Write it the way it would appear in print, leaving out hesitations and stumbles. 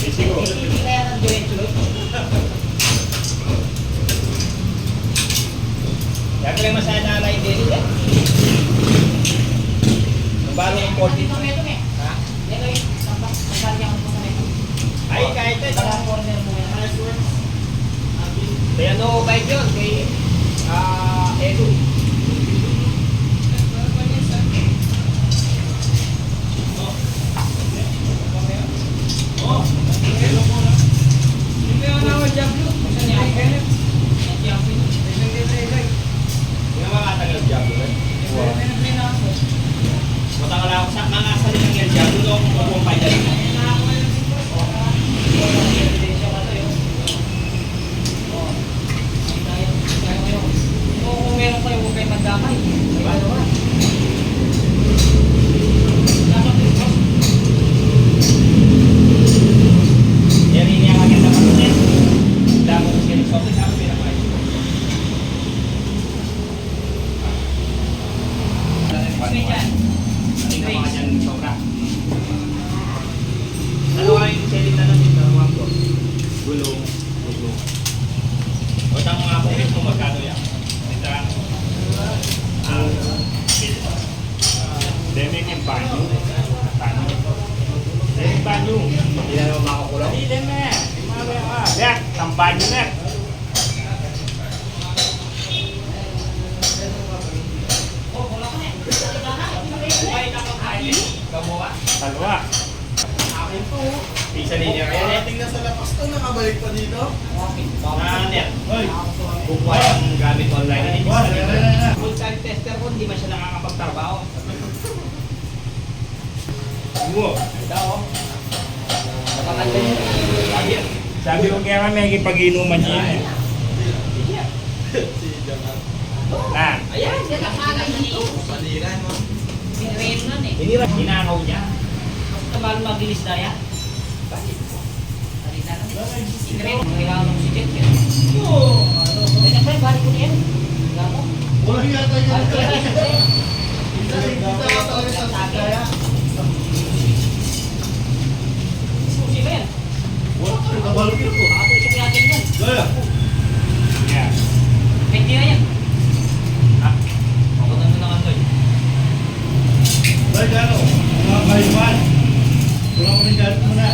Hindi kaya ng diretso. Kaya lang masaya na alay din. Bago yung 40. Ha? Ay, kahit ito. Kaya no, bike yun. Kay Edu. Oh, hello mo na. Hindi mo na ako Diablo. Kasi niya ay Kenneth. Diablo. Hindi naman katagal Diablo. Matagal ako sa mga asali ng Diablo. Doon kung kukumpay dyan. Kung meron kayo, huwag kayo magdamay. Yan ini ang agad na patunin. Damo ko siya sa office. Ako pinamay. Ano mga dyan sobra? Ano nga yung selita na dito? Gulong. O tama nga po rin kung magkano yan. Ito ang pito. Demi yung banyo. Demi yung banyo. Hindi na naman makakulong. Hindi demi. Mamaya ka. Yan, ang banyo na. Dalawa. Akin to. Isa linya kaya. Tingnan sa lapas to, nakabalik pa dito. Net. Kukuha yung gamit online. Full time tester ko, hindi man siya nakakapagtrabaho. Mo. Ito oh. Sabi ko kaya kami pag-inuman niya. Si Jamal. Ah. Ayan, yan ang alay dito. Paliran mo. Pinirain nun eh. Hinakaw niya. Basta mahal magilis na yan. Bakit? Halina lang. Pinirain, kailangan ng si Jet. Kaya sir, balik ko niyan. Gamo. Wala yata yun. Balik ko yan. Kita ka talaga sa kaya. Sino yan? Wala ka rin kabalik ko. Makatutok natin yan. Gaya. Yeah. Pwede na yan. Ha? Makutan mo na nga doon. Gaya gano. Mga kaiban. Wala ko rin galit mo na.